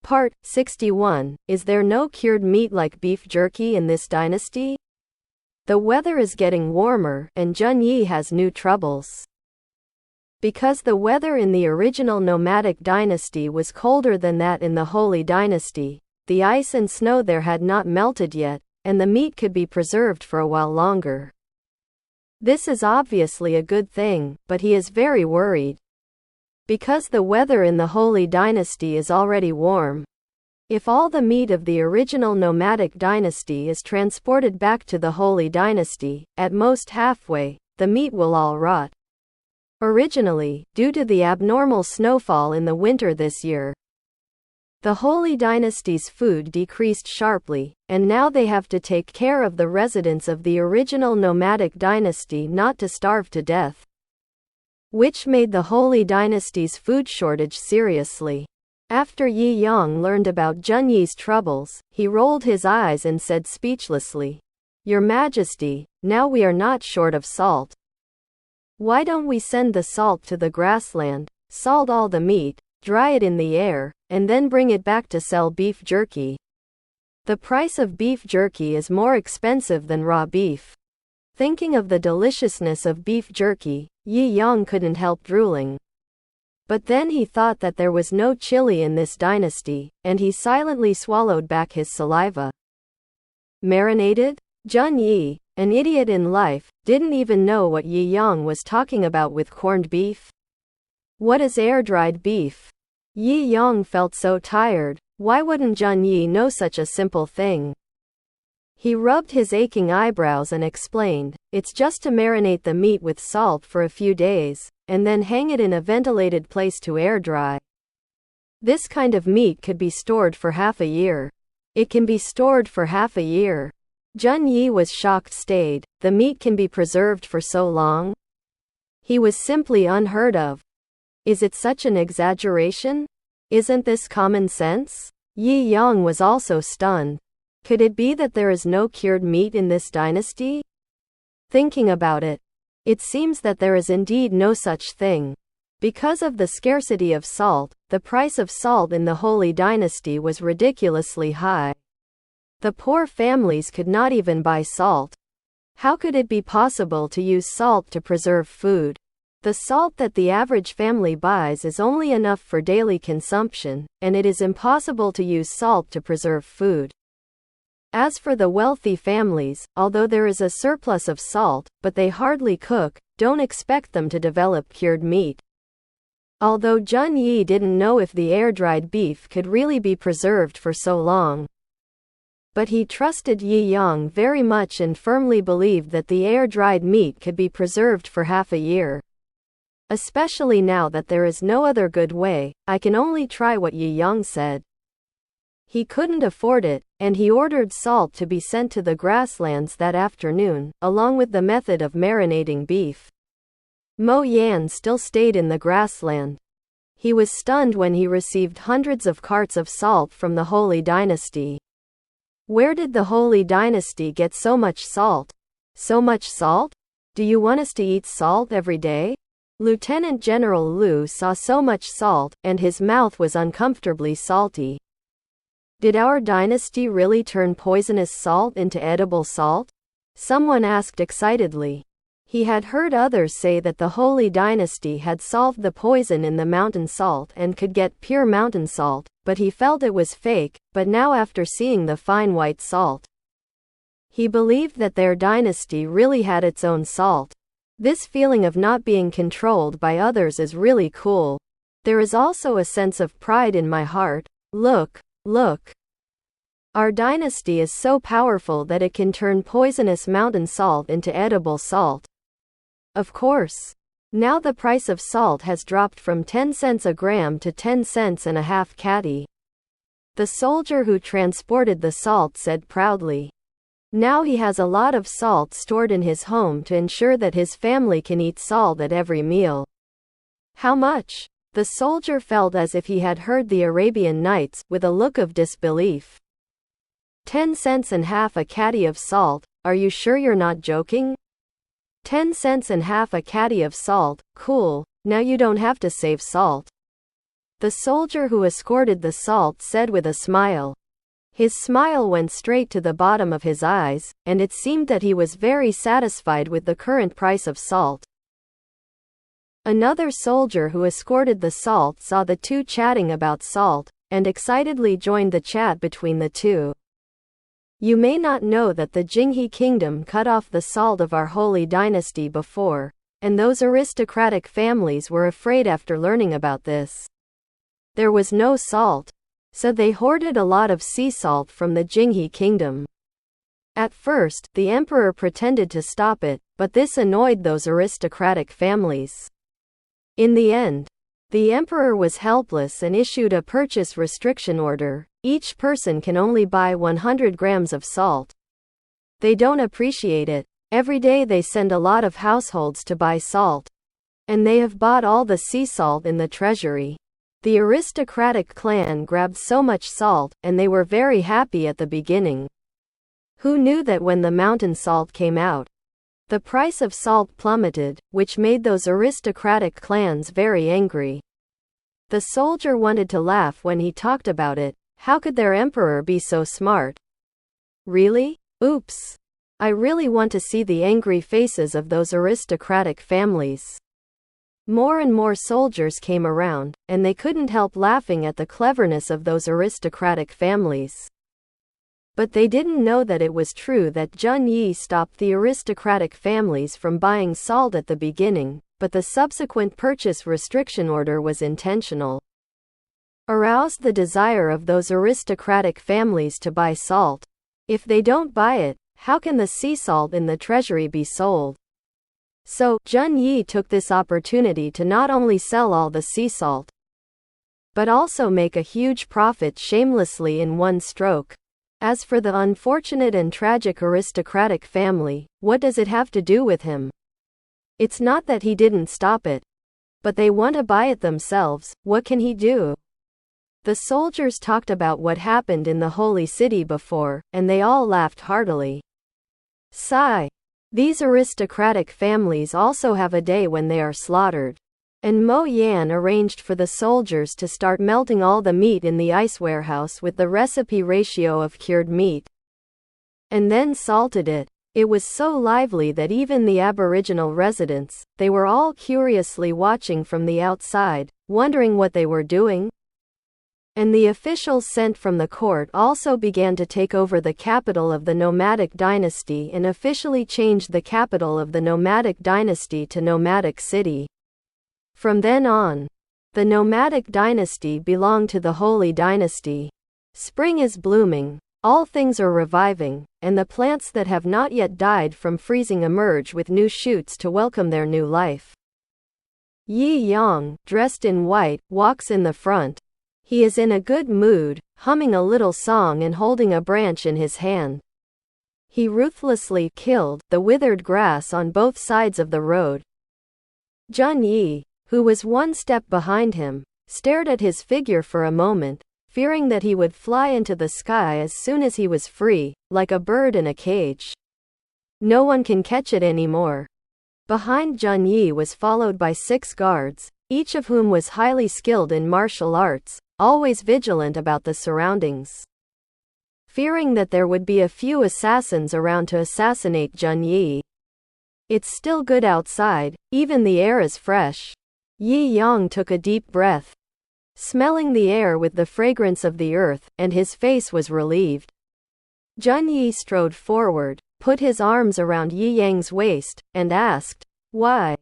Part 61. Is there no cured meat like beef jerky in this dynasty? The weather is getting warmer, and Junyi has new troubles. Because the weather in the original nomadic dynasty was colder than that in the Holy Dynasty, the ice and snow there had not melted yet, and the meat could be preserved for a while longer. This is obviously a good thing, but he is very worried. Because the weather in the Holy Dynasty is already warm. If all the meat of the original nomadic dynasty is transported back to the Holy Dynasty, at most halfway, the meat will all rot. Originally, due to the abnormal snowfall in the winter this year, the Holy Dynasty's food decreased sharply, and now they have to take care of the residents of the original nomadic dynasty not to starve to death, which made the Holy Dynasty's food shortage seriously. After Yi Yang learned about Junyi's troubles, he rolled his eyes and said speechlessly, "Your Majesty, now we are not short of salt. Why don't we send the salt to the grassland, salt all the meat, dry it in the air, and then bring it back to sell beef jerky? The price of beef jerky is more expensive than raw beef." Thinking of the deliciousness of beef jerky, Yi Yang couldn't help drooling. But then he thought that there was no chili in this dynasty, and he silently swallowed back his saliva. Marinated? Junyi, an idiot in life, didn't even know what Yi Yang was talking about with corned beef. What is air-dried beef? Yi Yang felt so tired. Why wouldn't Junyi know such a simple thing? He rubbed his aching eyebrows and explained, "It's just to marinate the meat with salt for a few days, and then hang it in a ventilated place to air dry. This kind of meat could be stored for half a year." It can be stored for half a year. Junyi was shocked. Stayed. The meat can be preserved for so long? He was simply unheard of. Is it such an exaggeration? Isn't this common sense? Yi Yang was also stunned. Could it be that there is no cured meat in this dynasty? Thinking about it, it seems that there is indeed no such thing. Because of the scarcity of salt, the price of salt in the Holy Dynasty was ridiculously high. The poor families could not even buy salt. How could it be possible to use salt to preserve food? The salt that the average family buys is only enough for daily consumption, and it is impossible to use salt to preserve food. As for the wealthy families, although there is a surplus of salt, but they hardly cook, don't expect them to develop cured meat. Although Junyi didn't know if the air-dried beef could really be preserved for so long. But he trusted Yi Yang very much and firmly believed that the air-dried meat could be preserved for half a year. Especially now that there is no other good way, I can only try what Yi Yang said. He couldn't afford it, and he ordered salt to be sent to the grasslands that afternoon, along with the method of marinating beef. Mo Yan still stayed in the grassland. He was stunned when he received hundreds of carts of salt from the Holy Dynasty. Where did the Holy Dynasty get so much salt? So much salt? Do you want us to eat salt every day? Lieutenant General Liu saw so much salt, and his mouth was uncomfortably salty. Did our dynasty really turn poisonous salt into edible salt? Someone asked excitedly. He had heard others say that the Holy Dynasty had solved the poison in the mountain salt and could get pure mountain salt, but he felt it was fake. But now, after seeing the fine white salt, he believed that their dynasty really had its own salt. This feeling of not being controlled by others is really cool. There is also a sense of pride in my heart. Look. Our dynasty is so powerful that it can turn poisonous mountain salt into edible salt. Of course. Now the price of salt has dropped from 10 cents a gram to 10 cents and a half catty. The soldier who transported the salt said proudly. Now he has a lot of salt stored in his home to ensure that his family can eat salt at every meal. How much? The soldier felt as if he had heard the Arabian Nights, with a look of disbelief. 10 cents and half a catty of salt, are you sure you're not joking? 10 cents and half a catty of salt, cool, now you don't have to save salt. The soldier who escorted the salt said with a smile. His smile went straight to the bottom of his eyes, and it seemed that he was very satisfied with the current price of salt. Another soldier who escorted the salt saw the two chatting about salt, and excitedly joined the chat between the two. You may not know that the Jinghe kingdom cut off the salt of our Holy Dynasty before, and those aristocratic families were afraid after learning about this. There was no salt, so they hoarded a lot of sea salt from the Jinghe kingdom. At first, the emperor pretended to stop it, but this annoyed those aristocratic families. In the end, the emperor was helpless and issued a purchase restriction order. Each person can only buy 100 grams of salt. They don't appreciate it. Every day they send a lot of households to buy salt. And they have bought all the sea salt in the treasury. The aristocratic clan grabbed so much salt, and they were very happy at the beginning. Who knew that when the mountain salt came out, the price of salt plummeted, which made those aristocratic clans very angry. The soldier wanted to laugh when he talked about it. How could their emperor be so smart? Really? Oops. I really want to see the angry faces of those aristocratic families. More and more soldiers came around, and they couldn't help laughing at the cleverness of those aristocratic families. But they didn't know that it was true that Zheng Yi stopped the aristocratic families from buying salt at the beginning, but the subsequent purchase restriction order was intentional. Aroused the desire of those aristocratic families to buy salt. If they don't buy it, how can the sea salt in the treasury be sold? So, Zheng Yi took this opportunity to not only sell all the sea salt, but also make a huge profit shamelessly in one stroke. As for the unfortunate and tragic aristocratic family, what does it have to do with him? It's not that he didn't stop it, but they want to buy it themselves. What can he do? The soldiers talked about what happened in the holy city before, and they all laughed heartily. Sigh. These aristocratic families also have a day when they are slaughtered. And Mo Yan arranged for the soldiers to start melting all the meat in the ice warehouse with the recipe ratio of cured meat. And then salted it. It was so lively that even the Aboriginal residents, they were all curiously watching from the outside, wondering what they were doing. And the officials sent from the court also began to take over the capital of the nomadic dynasty and officially changed the capital of the nomadic dynasty to Nomadic City. From then on, the nomadic dynasty belonged to the Holy Dynasty. Spring is blooming, all things are reviving, and the plants that have not yet died from freezing emerge with new shoots to welcome their new life. Yi Yang, dressed in white, walks in the front. He is in a good mood, humming a little song and holding a branch in his hand. He ruthlessly killed the withered grass on both sides of the road. Zheng Yi, who was one step behind him, stared at his figure for a moment, fearing that he would fly into the sky as soon as he was free, like a bird in a cage. No one can catch it anymore. Behind Zheng Yi was followed by 6 guards, each of whom was highly skilled in martial arts, always vigilant about the surroundings. Fearing that there would be a few assassins around to assassinate Zheng Yi. It's still good outside, even the air is fresh. Yi Yang took a deep breath, smelling the air with the fragrance of the earth, and his face was relieved. Zheng Yi strode forward, put his arms around Yi Yang's waist, and asked, "Why?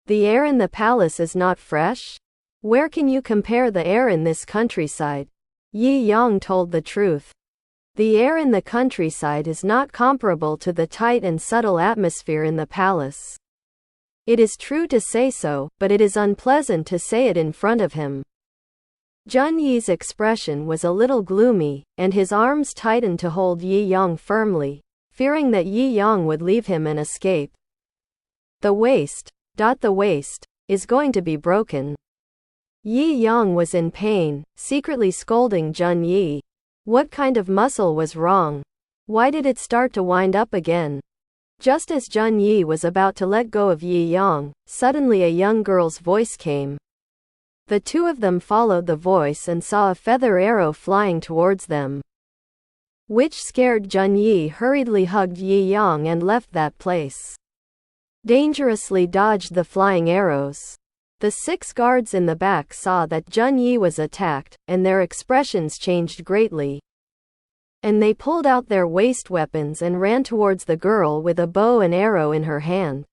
The air in the palace is not fresh? Where can you compare the air in this countryside?" Yi Yang told the truth. The air in the countryside is not comparable to the tight and subtle atmosphere in the palace. It is true to say so, but it is unpleasant to say it in front of him. Zheng Yi's expression was a little gloomy, and his arms tightened to hold Yi Yang firmly, fearing that Yi Yang would leave him and escape. The waist is going to be broken. Yi Yang was in pain, secretly scolding Zheng Yi. What kind of muscle was wrong? Why did it start to wind up again? Just as Zheng Yi was about to let go of Yi Yang, suddenly a young girl's voice came. The two of them followed the voice and saw a feather arrow flying towards them, which scared Junyi hurriedly hugged Yi Yang and left that place. Dangerously dodged the flying arrows. The 6 guards in the back saw that Junyi was attacked, and their expressions changed greatly. And they pulled out their waist weapons and ran towards the girl with a bow and arrow in her hand.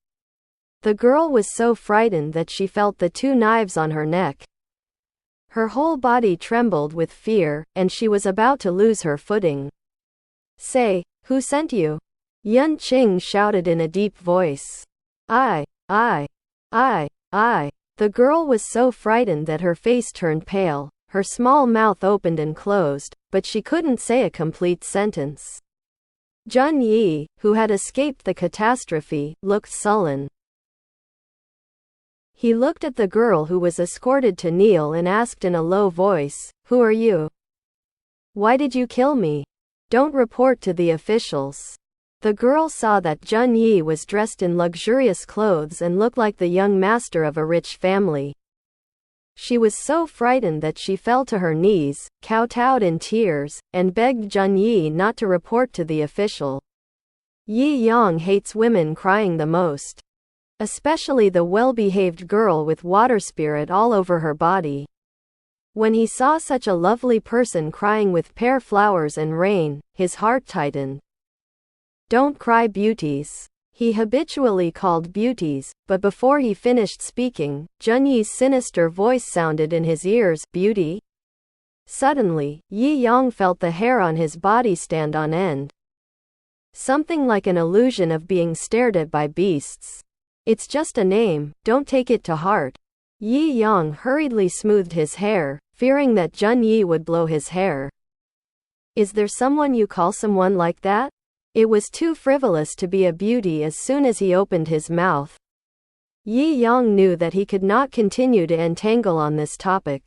The girl was so frightened that she felt the 2 knives on her neck. Her whole body trembled with fear, and she was about to lose her footing. "Say, who sent you?" Yun Qing shouted in a deep voice. I. The girl was so frightened that her face turned pale, her small mouth opened and closed, but she couldn't say a complete sentence. Junyi, who had escaped the catastrophe, looked sullen. He looked at the girl who was escorted to kneel and asked in a low voice, "Who are you? Why did you kill me? Don't report to the officials." The girl saw that Junyi was dressed in luxurious clothes and looked like the young master of a rich family. She was so frightened that she fell to her knees, kowtowed in tears, and begged Junyi not to report to the official. Yi Yang hates women crying the most, especially the well-behaved girl with water spirit all over her body. When he saw such a lovely person crying with pear flowers and rain, his heart tightened. "Don't cry, beauties," he habitually called beauties, but before he finished speaking, Junyi's sinister voice sounded in his ears, "Beauty?" Suddenly, Yi Yang felt the hair on his body stand on end. Something like an illusion of being stared at by beasts. "It's just a name, don't take it to heart." Yi Yang hurriedly smoothed his hair, fearing that Junyi would blow his hair. "Is there someone you call someone like that?" It was too frivolous to be a beauty as soon as he opened his mouth. Yi Yang knew that he could not continue to entangle on this topic.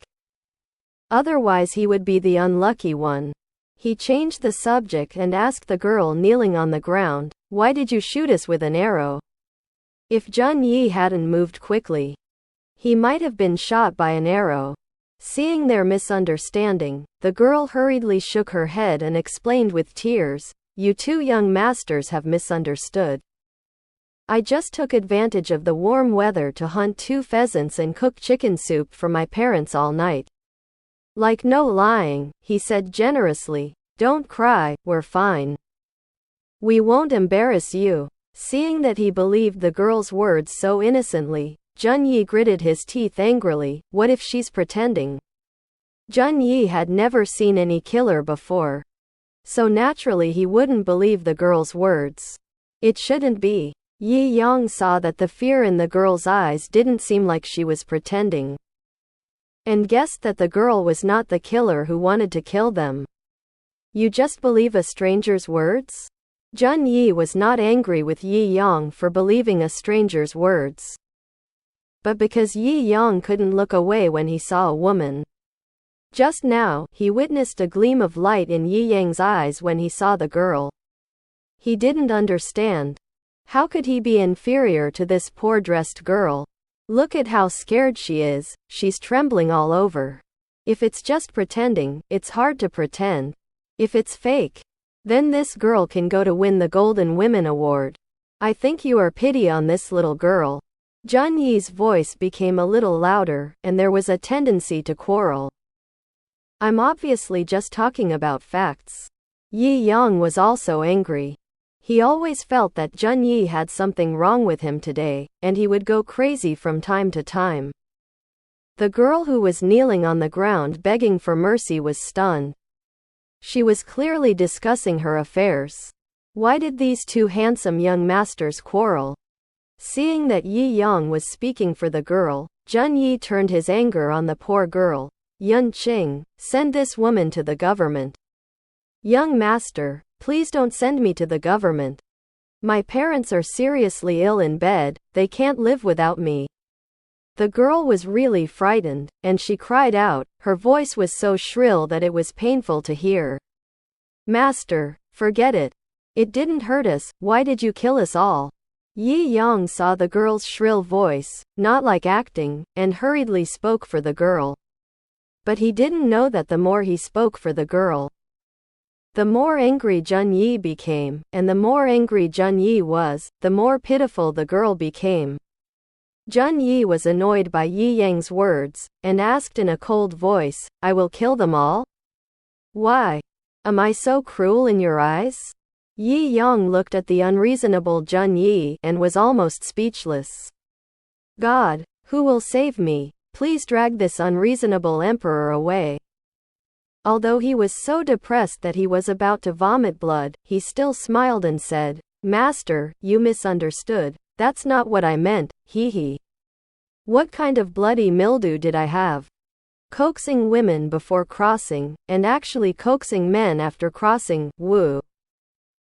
Otherwise he would be the unlucky one. He changed the subject and asked the girl kneeling on the ground, "Why did you shoot us with an arrow?" If Junyi hadn't moved quickly, he might have been shot by an arrow. Seeing their misunderstanding, the girl hurriedly shook her head and explained with tears, "You 2 young masters have misunderstood. I just took advantage of the warm weather to hunt 2 pheasants and cook chicken soup for my parents all night." "Like no lying," he said generously. "Don't cry, we're fine. We won't embarrass you." Seeing that he believed the girl's words so innocently, Junyi gritted his teeth angrily. What if she's pretending? Junyi had never seen any killer before, so naturally he wouldn't believe the girl's words. It shouldn't be. Yi Yang saw that the fear in the girl's eyes didn't seem like she was pretending, and guessed that the girl was not the killer who wanted to kill them. "You just believe a stranger's words?" Junyi was not angry with Yi Yang for believing a stranger's words, but because Yi Yang couldn't look away when he saw a woman. Just now, he witnessed a gleam of light in Yi Yang's eyes when he saw the girl. He didn't understand. How could he be inferior to this poor-dressed girl? Look at how scared she is, she's trembling all over. If it's just pretending, it's hard to pretend. If it's fake, then this girl can go to win the Golden Women Award. I think you are pity on this little girl. Junyi's voice became a little louder, and there was a tendency to quarrel. I'm obviously just talking about facts. Yi Yang was also angry. He always felt that Junyi had something wrong with him today, and he would go crazy from time to time. The girl who was kneeling on the ground begging for mercy was stunned. She was clearly discussing her affairs. Why did these 2 handsome young masters quarrel? Seeing that Yi Yang was speaking for the girl, Junyi turned his anger on the poor girl. "Yun Qing, send this woman to the government." "Young master, please don't send me to the government. My parents are seriously ill in bed, they can't live without me." The girl was really frightened, and she cried out. Her voice was so shrill that it was painful to hear. "Master, forget it. It didn't hurt us, why did you kill us all?" Yi Yang saw the girl's shrill voice, not like acting, and hurriedly spoke for the girl. But he didn't know that the more he spoke for the girl, the more angry Jun Yi became, and the more angry Jun Yi was, the more pitiful the girl became. Jun Yi was annoyed by Yi Yang's words, and asked in a cold voice, "I will kill them all? Why? Am I so cruel in your eyes?" Yi Yang looked at the unreasonable Jun Yi and was almost speechless. "God, who will save me? Please drag this unreasonable emperor away." Although he was so depressed that he was about to vomit blood, he still smiled and said, "Master, you misunderstood. That's not what I meant, hee hee. What kind of bloody mildew did I have? Coaxing women before crossing, and actually coaxing men after crossing, woo.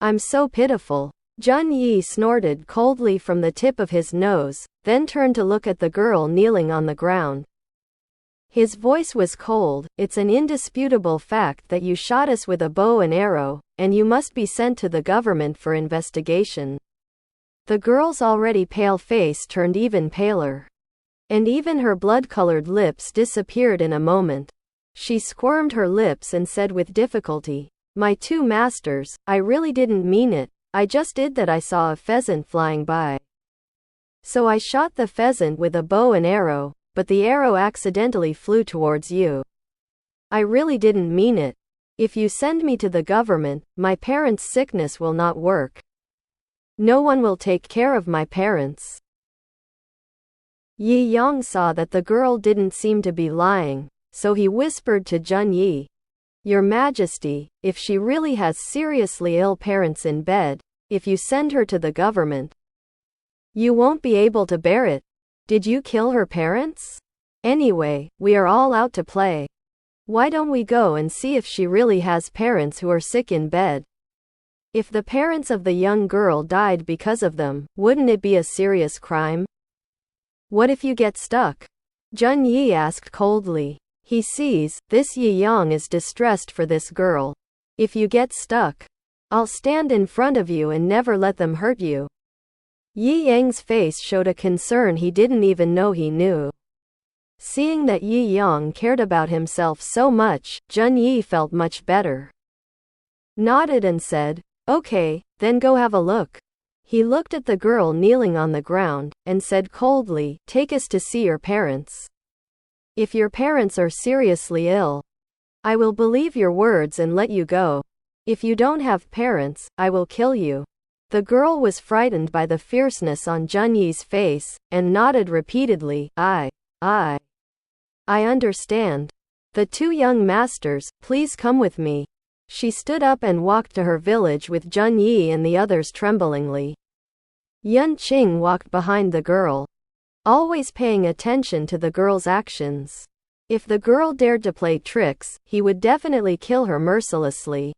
I'm so pitiful." Jun Yi snorted coldly from the tip of his nose, then turned to look at the girl kneeling on the ground. His voice was cold. "It's an indisputable fact that you shot us with a bow and arrow, and you must be sent to the government for investigation." The girl's already pale face turned even paler, and even her blood-colored lips disappeared in a moment. She squirmed her lips and said with difficulty, "My two masters, I really didn't mean it. I just did that. I saw a pheasant flying by. So I shot the pheasant with a bow and arrow, but the arrow accidentally flew towards you. I really didn't mean it. If you send me to the government, my parents' sickness will not work. No one will take care of my parents." Yi Yang saw that the girl didn't seem to be lying, so he whispered to Jun Yi, "Your Majesty, if she really has seriously ill parents in bed, if you send her to the government, you won't be able to bear it. Did you kill her parents? Anyway, we are all out to play. Why don't we go and see if she really has parents who are sick in bed? If the parents of the young girl died because of them, wouldn't it be a serious crime? What if you get stuck?" Jun Yi asked coldly. He sees, this Yi Yang is distressed for this girl. "If you get stuck, I'll stand in front of you and never let them hurt you." Yi Yang's face showed a concern he didn't even know he knew. Seeing that Yi Yang cared about himself so much, Jun Yi felt much better. Nodded and said, "Okay, then go have a look." He looked at the girl kneeling on the ground, and said coldly, "Take us to see your parents. If your parents are seriously ill, I will believe your words and let you go. If you don't have parents, I will kill you." The girl was frightened by the fierceness on Jun Yi's face, and nodded repeatedly, I understand. The two young masters, please come with me." She stood up and walked to her village with Jun Yi and the others tremblingly. Yun Qing walked behind the girl, always paying attention to the girl's actions. If the girl dared to play tricks, he would definitely kill her mercilessly.